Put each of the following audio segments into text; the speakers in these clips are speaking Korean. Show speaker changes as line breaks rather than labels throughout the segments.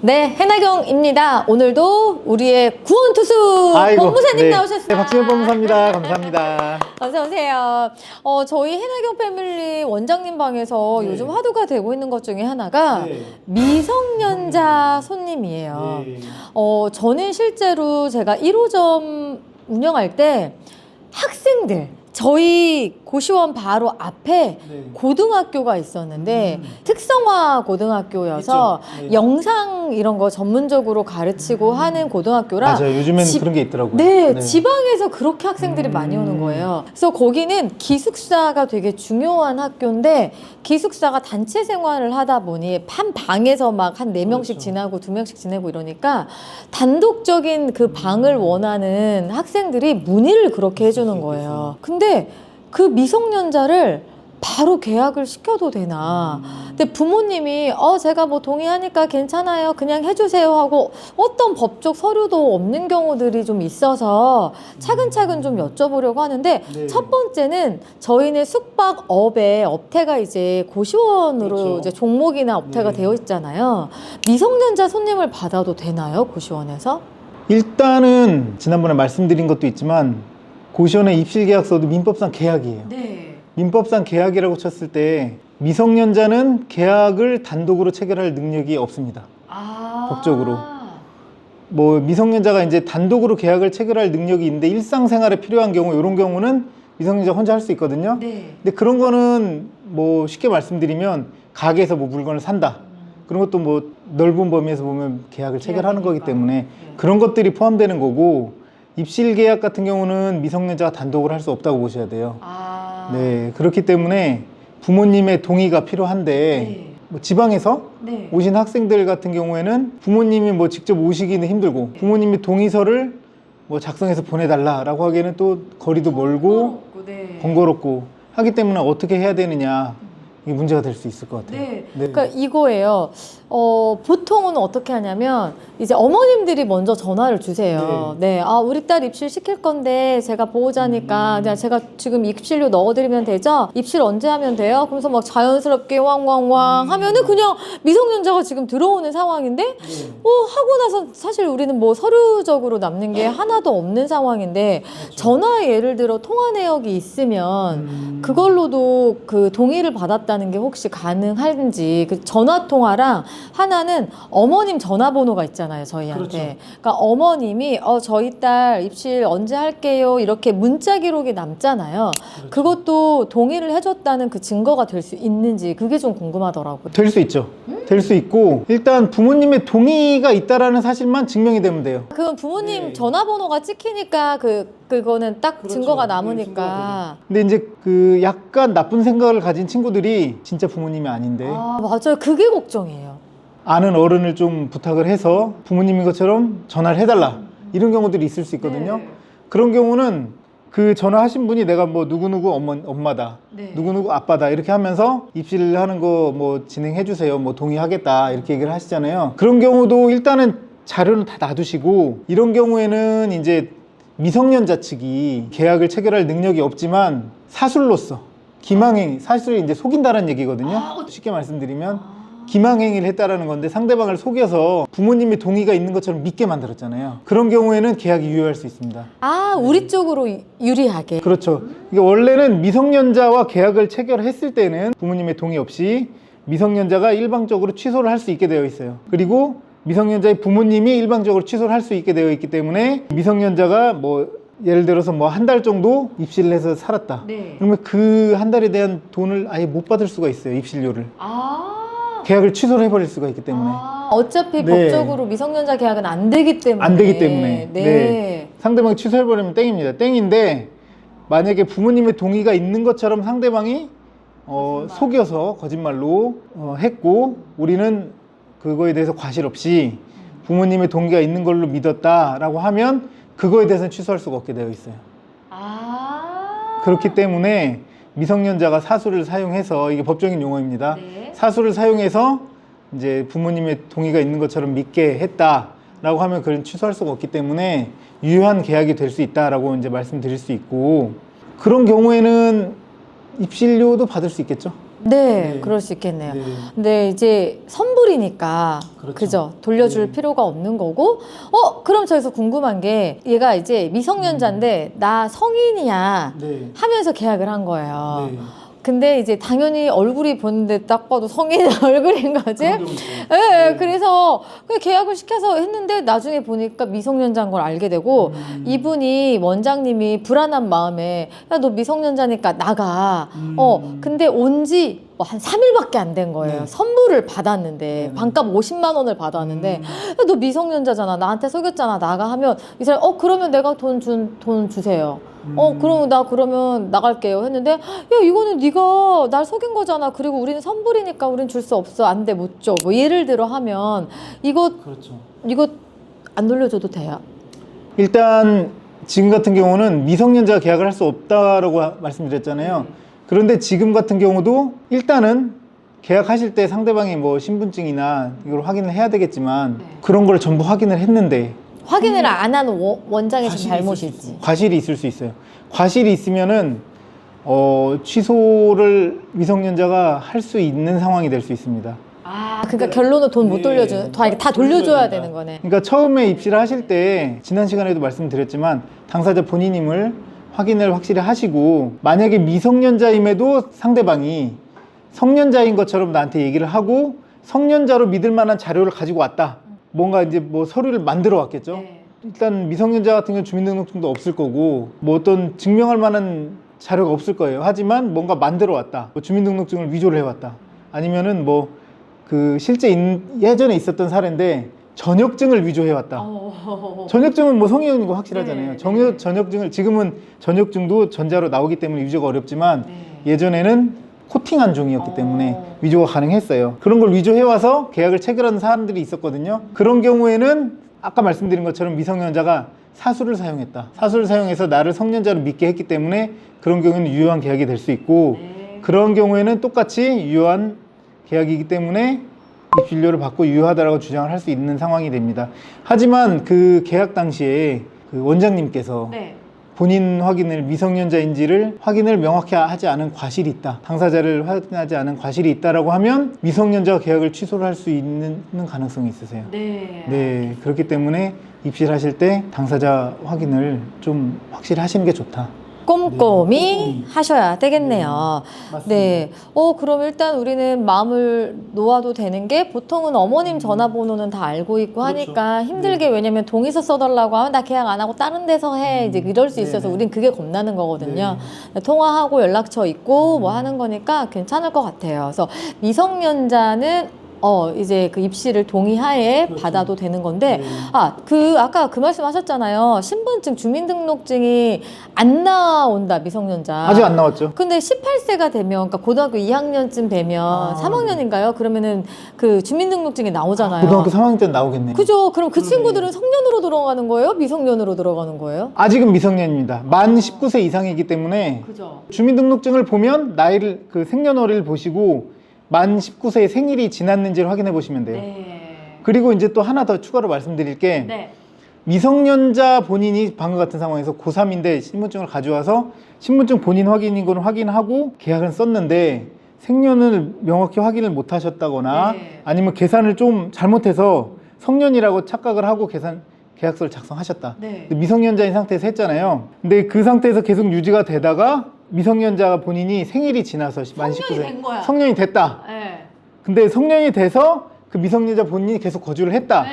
네, 해나경입니다. 오늘도 우리의 구원투수
아이고,
법무사님
네.
나오셨어요.
네, 박지현 법무사입니다. 감사합니다.
어서 오세요. 저희 해나경 패밀리 원장님 방에서
네.
요즘 화두가 되고 있는 것 중에 하나가
네.
미성년자 손님이에요.
네.
저는 실제로 제가 1호점 운영할 때 학생들, 저희 고시원 바로 앞에
네.
고등학교가 있었는데 특성화 고등학교여서
있죠. 네.
영상 이런 거 전문적으로 가르치고 하는 고등학교라
맞아요. 요즘에는 그런 게 있더라고요.
네, 지방에서 그렇게 학생들이 많이 오는
음.
거예요. 그래서 거기는 기숙사가 되게 중요한 학교인데 기숙사가 단체 생활을 하다 보니 한 방에서 막 한 4명씩
그렇죠.
지나고 2명씩 지내고 이러니까 단독적인 그 방을 원하는 학생들이 문의를 그렇게 해주는 거예요. 근데 그 미성년자를 바로 계약을 시켜도 되나. 근데 부모님이 제가 뭐 동의하니까 괜찮아요. 그냥 해주세요 하고 어떤 법적 서류도 없는 경우들이 좀 있어서 차근차근 좀 여쭤보려고 하는데
네.
첫 번째는 저희는 숙박업에 업태가 이제 고시원으로
그렇죠.
이제 종목이나 업태가
네.
되어 있잖아요. 미성년자 손님을 받아도 되나요? 고시원에서?
일단은 지난번에 말씀드린 것도 있지만 고시원의 입실계약서도 민법상 계약이에요.
네.
민법상 계약이라고 쳤을 때 미성년자는 계약을 단독으로 체결할 능력이 없습니다. 법적으로. 뭐 미성년자가 이제 단독으로 계약을 체결할 능력이 있는데 일상생활에 필요한 경우 이런 경우는 미성년자 혼자 할 수 있거든요.
네.
근데 그런 거는 뭐 쉽게 말씀드리면 가게에서 뭐 물건을 산다. 그런 것도 뭐 넓은 범위에서 보면 계약을 체결하는 거기 때문에 그런 것들이 포함되는 거고 입실 계약 같은 경우는 미성년자가 단독으로 할 수 없다고 보셔야 돼요. 네, 그렇기 때문에 부모님의 동의가 필요한데 뭐 지방에서
네.
오신 학생들 같은 경우에는 부모님이 뭐 직접 오시기는 힘들고 부모님이 동의서를 뭐 작성해서 보내달라라고 하기에는 또 거리도 멀고
네.
번거롭고 하기 때문에 어떻게 해야 되느냐 이게 문제가 될 수 있을 것 같아요.
네. 그러니까 이거예요. 보통은 어떻게 하냐면 이제 어머님들이 먼저 전화를 주세요. 네. 우리 딸 입실 시킬 건데 제가 보호자니까 그냥 제가 지금 입실료 넣어드리면 되죠? 입실 언제 하면 돼요? 그러면서 막 자연스럽게 왕왕왕 하면은 그냥 미성년자가 지금 들어오는 상황인데 하고 나서 사실 우리는 뭐 서류적으로 남는 게 하나도 없는 상황인데 전화에 예를 들어 통화 내역이 있으면 그걸로도 그 동의를 받았다는 게 혹시 가능한지 그 전화 통화랑 하나는 어머님 전화번호가 있잖아요, 저희한테.
그렇죠.
그러니까 어머님이 저희 딸 입실 언제 할게요 이렇게 문자 기록이 남잖아요.
그렇죠.
그것도 동의를 해줬다는 그 증거가 될 수 있는지 그게 좀 궁금하더라고요.
될 수 있죠. 될 수 있고 일단 부모님의 동의가 있다라는 사실만 증명이 되면 돼요.
그건 부모님
네.
전화번호가 찍히니까 그거는 딱
그렇죠.
증거가
네,
남으니까.
근데 이제 그 약간 나쁜 생각을 가진 친구들이 진짜 부모님이 아닌데
맞아요. 그게 걱정이에요.
아는 어른을 좀 부탁을 해서 부모님인 것처럼 전화를 해달라 이런 경우들이 있을 수 있거든요.
네.
그런 경우는 그 전화하신 분이 내가 뭐 누구누구 엄마다
네.
누구누구 아빠다 이렇게 하면서 입실 하는 거 뭐 진행해 주세요 뭐 동의하겠다 이렇게 얘기를 하시잖아요. 그런 경우도 일단은 자료는 다 놔두시고 이런 경우에는 이제 미성년자 측이 계약을 체결할 능력이 없지만 사술로서 기망행위, 사실을 이제 속인다는 얘기거든요. 쉽게 말씀드리면 기망행위를 했다라는 건데 상대방을 속여서 부모님의 동의가 있는 것처럼 믿게 만들었잖아요. 그런 경우에는 계약이 유효할 수 있습니다.
우리 쪽으로 유리하게.
그렇죠. 이게 원래는 미성년자와 계약을 체결했을 때는 부모님의 동의 없이 미성년자가 일방적으로 취소를 할 수 있게 되어 있어요. 그리고 미성년자의 부모님이 일방적으로 취소를 할 수 있게 되어 있기 때문에 미성년자가 뭐 예를 들어서 뭐 한 달 정도 입실을 해서 살았다.
네.
그러면 그 한 달에 대한 돈을 아예 못 받을 수가 있어요. 입실료를. 계약을 취소를 해버릴 수가 있기 때문에.
어차피
네.
법적으로 미성년자 계약은 안 되기 때문에.
안 되기 때문에.
네.
상대방이 취소해버리면 땡입니다. 땡인데 만약에 부모님의 동의가 있는 것처럼 상대방이 속여서 거짓말로 했고 우리는 그거에 대해서 과실 없이 부모님의 동의가 있는 걸로 믿었다라고 하면 그거에 대해서는 취소할 수가 없게 되어 있어요. 그렇기 때문에 미성년자가 사술을 사용해서 이게 법적인 용어입니다.
네.
사술을 사용해서 이제 부모님의 동의가 있는 것처럼 믿게 했다라고 하면 그건 취소할 수가 없기 때문에 유효한 계약이 될 수 있다라고 이제 말씀드릴 수 있고 그런 경우에는 입실료도 받을 수 있겠죠.
네,
네.
그럴 수 있겠네요.
네.
근데 이제 선불이니까
그렇죠.
그죠? 돌려줄
네.
필요가 없는 거고. 그럼 저기서 궁금한 게 얘가 이제 미성년자인데 나 성인이야
네.
하면서 계약을 한 거예요.
네.
근데 이제 당연히 얼굴이 보는데 딱 봐도 성인 얼굴인 거지.
그런 경우 있어요.
네,
네.
그래서 그 계약을 시켜서 했는데 나중에 보니까 미성년자인 걸 알게 되고 이분이 원장님이 불안한 마음에 야, 너 미성년자니까 나가. 근데 온지 한 3일밖에 안 된 거예요.
네.
선물을 받았는데
네.
반값 50만 원을 받았는데 야, 너 미성년자잖아. 나한테 속였잖아. 나가 하면 이 사람 그러면 내가 돈 주세요. 그러면 나 그러면 나갈게요 했는데 야 이거는 네가 날 속인 거잖아. 그리고 우리는 선불이니까 우린 줄 수 없어. 안 돼 못 줘. 뭐 예를 들어 하면 이거
그렇죠.
안 돌려줘도 돼요?
일단 지금 같은 경우는 미성년자가 계약을 할 수 없다라고 말씀드렸잖아요. 그런데 지금 같은 경우도 일단은 계약하실 때 상대방이 뭐 신분증이나 이걸 확인을 해야 되겠지만 그런 걸 전부 확인을 했는데
확인을 안 하는 원장의 지금
과실이
잘못일지.
과실이 있을 수 있어요. 과실이 있으면은 취소를 미성년자가 할 수 있는 상황이 될 수 있습니다.
그러니까 결론은 돈 못
네.
돌려주는 다 돌려줘야 되는 거네.
그러니까 처음에 입시를 하실 때 지난 시간에도 말씀드렸지만 당사자 본인임을 확인을 확실히 하시고 만약에 미성년자임에도 상대방이 성년자인 것처럼 나한테 얘기를 하고 성년자로 믿을 만한 자료를 가지고 왔다. 뭔가 이제 뭐 서류를 만들어 왔겠죠. 일단 미성년자 같은 경우는 주민등록증도 없을 거고 뭐 어떤 증명할 만한 자료가 없을 거예요. 하지만 뭔가 만들어 왔다. 뭐 주민등록증을 위조를 해왔다. 아니면은 뭐 그 실제 예전에 있었던 사례인데 전역증을 위조해 왔다. 전역증은 뭐 성인인 거 확실하잖아요. 전역증을 지금은 전역증도 전자로 나오기 때문에 위조가 어렵지만 예전에는 코팅한 종이었기 때문에 위조가 가능했어요. 그런 걸 위조해 와서 계약을 체결하는 사람들이 있었거든요. 그런 경우에는 아까 말씀드린 것처럼 미성년자가 사수를 사용했다. 사수를 사용해서 나를 성년자로 믿게 했기 때문에 그런 경우에는 유효한 계약이 될 수 있고 그런 경우에는 똑같이 유효한 계약이기 때문에 입실료를 받고 유효하다라고 주장을 할 수 있는 상황이 됩니다. 하지만 그 계약 당시에 그 원장님께서 본인 확인을 미성년자인지를 확인을 명확히 하지 않은 과실이 있다. 당사자를 확인하지 않은 과실이 있다라고 하면 미성년자 계약을 취소를 할 수 있는 가능성이 있으세요. 네, 그렇기 때문에 입실하실 때 당사자 확인을 좀 확실히 하시는 게 좋다.
꼼꼼히 하셔야 되겠네요. 네. 그럼 일단 우리는 마음을 놓아도 되는 게 보통은 어머님 전화번호는 다 알고 있고 하니까 힘들게 왜냐면 동의서 써달라고 하면 나 계약 안 하고 다른 데서 해. 이제 이럴 수 있어서 우린 그게 겁나는 거거든요. 통화하고 연락처 있고 뭐 하는 거니까 괜찮을 것 같아요. 그래서 미성년자는 이제 그 입시를 동의하에 받아도 되는 건데, 아까 그 말씀 하셨잖아요. 신분증, 주민등록증이 안 나온다, 미성년자.
아직 안 나왔죠.
근데 18세가 되면, 그러니까 고등학교 2학년쯤 되면 3학년인가요? 그러면은 그 주민등록증이 나오잖아요.
고등학교 3학년 때는 나오겠네요.
그죠? 그럼 그 친구들은 성년으로 들어가는 거예요? 미성년으로 들어가는 거예요?
아직은 미성년입니다. 만 19세 이상이기 때문에
그죠.
주민등록증을 보면 나이를 그 생년월일을 보시고 만 19세의 생일이 지났는지를 확인해 보시면 돼요. 그리고 이제 또 하나 더 추가로 말씀드릴 게 미성년자 본인이 방금 같은 상황에서 고3인데 신분증을 가져와서 신분증 본인 확인인 건 확인하고 계약은 썼는데 생년을 명확히 확인을 못 하셨다거나 아니면 계산을 좀 잘못해서 성년이라고 착각을 하고 계약서를 작성하셨다. 근데 미성년자인 상태에서 했잖아요. 근데 그 상태에서 계속 유지가 되다가 미성년자가 본인이 생일이 지나서 만 19세
된 거야.
성년이 됐다. 근데 성년이 돼서 그 미성년자 본인이 계속 거주를 했다.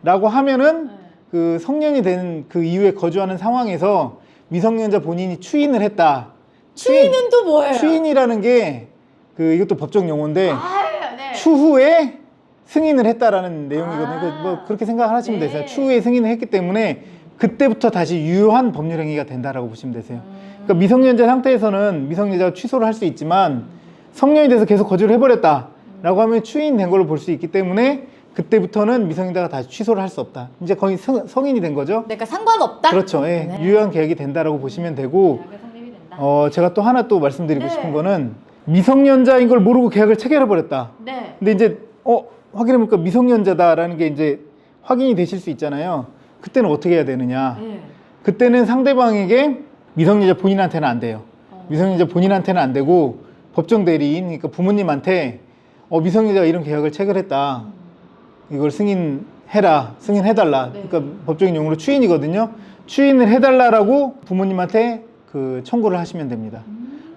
라고 하면은 그 성년이 된 그 이후에 거주하는 상황에서 미성년자 본인이 추인을 했다.
추인은 또 뭐예요?
추인이라는 게 그 이것도 법적 용어인데
네.
추후에 승인을 했다라는 내용이거든요. 뭐 그렇게 생각하시면 되세요. 추후에 승인을 했기 때문에 그때부터 다시 유효한 법률 행위가 된다라고 보시면 되세요. 그러니까 미성년자 상태에서는 미성년자가 취소를 할 수 있지만 성년이 돼서 계속 거주를 해버렸다라고 하면 추인된 걸로 볼 수 있기 때문에 그때부터는 미성년자가 다시 취소를 할 수 없다. 이제 거의 성인이 된 거죠.
그러니까 상관없다?
그렇죠. 예. 유효한 계약이 된다라고 보시면 되고 제가 또 하나 또 말씀드리고 싶은 거는 미성년자인 걸 모르고 계약을 체결해버렸다. 근데 이제 확인해보니까 미성년자다라는 게 이제 확인이 되실 수 있잖아요. 그때는 어떻게 해야 되느냐. 그때는 상대방에게 미성년자 본인한테는 안 돼요. 미성년자 본인한테는 안 되고 법정 대리인, 그러니까 부모님한테 미성년자가 이런 계약을 체결했다. 이걸 승인해달라.
네.
그러니까 법적인 용어로 추인이거든요. 추인을 해달라라고 부모님한테 그 청구를 하시면 됩니다.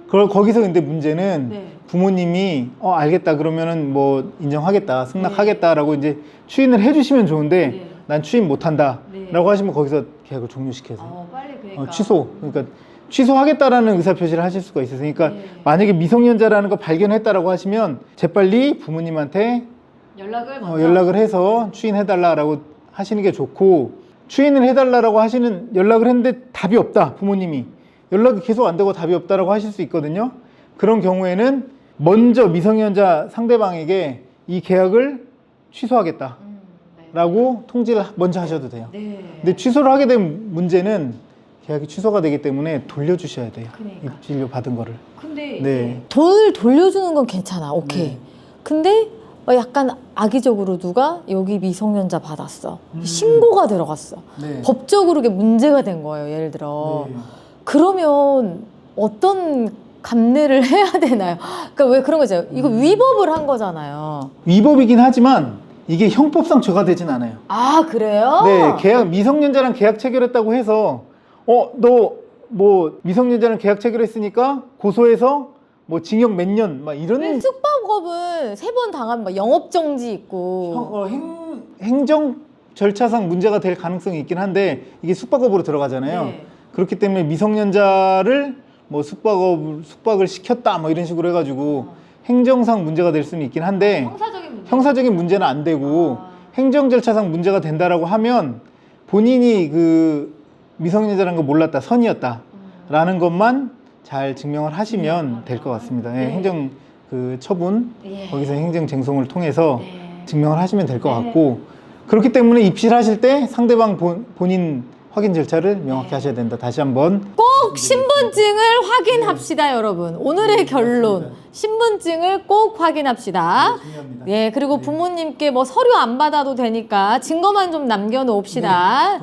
그걸 거기서 근데 문제는
네.
부모님이 알겠다 그러면은 뭐 인정하겠다, 승낙하겠다라고 이제 추인을 해주시면 좋은데
네.
난 추인 못한다라고
네.
하시면 거기서 계약을 종료시켜서
빨리 그러니까.
취소. 그러니까 취소하겠다라는 의사 표시를 하실 수가 있어요. 그러니까
네.
만약에 미성년자라는 거 발견했다라고 하시면 재빨리 부모님한테 연락을 해서 추인해달라라고 하시는 게 좋고, 추인을 해달라라고 하시는 연락을 했는데 답이 없다, 부모님이 연락이 계속 안 되고 답이 없다라고 하실 수 있거든요. 그런 경우에는 먼저 미성년자 상대방에게 이 계약을 취소하겠다라고 통지를 먼저 하셔도 돼요.
네.
근데 취소를 하게 된 문제는 계약이 취소가 되기 때문에 돌려주셔야 돼요.
그러니까.
입진료 받은 거를.
근데
네.
돈을 돌려주는 건 괜찮아. 오케이.
네.
근데 약간 악의적으로 누가 여기 미성년자 받았어. 신고가 들어갔어.
네.
법적으로 이게 문제가 된 거예요. 예를 들어.
네.
그러면 어떤 감내를 해야 되나요? 그러니까 왜 그런 거죠? 이거 위법을 한 거잖아요.
위법이긴 하지만 이게 형법상 죄가 되진 않아요.
아, 그래요?
네, 미성년자랑 계약 체결했다고 해서 너 뭐 미성년자랑 계약 체결했으니까 고소해서 뭐 징역 몇 년 막 이런
숙박업은 3번 당하면 막 영업정지 있고.
행정 절차상 문제가 될 가능성이 있긴 한데 이게 숙박업으로 들어가잖아요.
네.
그렇기 때문에 미성년자를 뭐 숙박을 시켰다 뭐 이런 식으로 해가지고 행정상 문제가 될 수는 있긴 한데 형사적인 문제는 안 되고 행정 절차상 문제가 된다라고 하면 본인이 그 미성년자라는 거 몰랐다, 선이었다라는 것만 잘 증명을 하시면 될 것 같습니다. 예, 행정 그 처분 거기서 행정 쟁송을 통해서 증명을 하시면 될 것 같고, 그렇기 때문에 입실하실 때 상대방 본인 확인 절차를 명확히 하셔야 된다. 다시 한번
꼭 신분증을 확인합시다, 여러분. 오늘의 결론. 신분증을 꼭 확인합시다.
중요합니다.
예, 그리고 부모님께 뭐 서류 안 받아도 되니까 증거만 좀 남겨놓읍시다.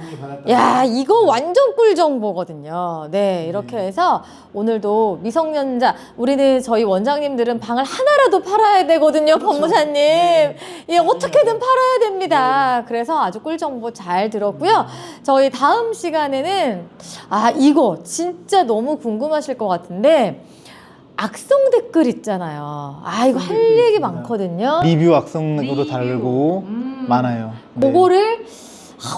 야, 이거 완전 꿀 정보거든요. 네, 이렇게 해서 오늘도 미성년자, 우리는 저희 원장님들은 방을 하나라도 팔아야 되거든요, 법무사님. 예, 어떻게든 팔아야 됩니다. 그래서 아주 꿀 정보 잘 들었고요. 저희 다음 시간에는 이거 진짜 너무 궁금하실 것 같은데, 악성 댓글 있잖아요. 이거 할 얘기 많거든요.
리뷰 악성으로 달고 많아요. 네.
그거를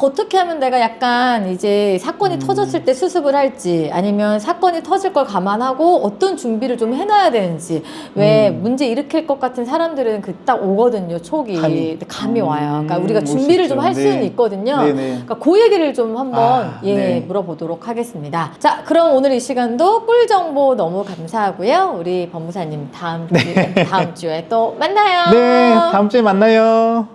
어떻게 하면 내가 약간 이제 사건이 터졌을 때 수습을 할지, 아니면 사건이 터질 걸 감안하고 어떤 준비를 좀 해놔야 되는지. 왜 문제 일으킬 것 같은 사람들은 그 딱 오거든요, 촉이. 감이 와요. 그러니까 우리가
올수
준비를
있죠.
좀 할 수는 있거든요.
네네.
그러니까 그 얘기를 좀 한번
네.
물어보도록 하겠습니다. 자, 그럼 오늘 이 시간도 꿀 정보 너무 감사하고요. 우리 법무사님 다음 주에 또 만나요.
네, 다음 주에 만나요.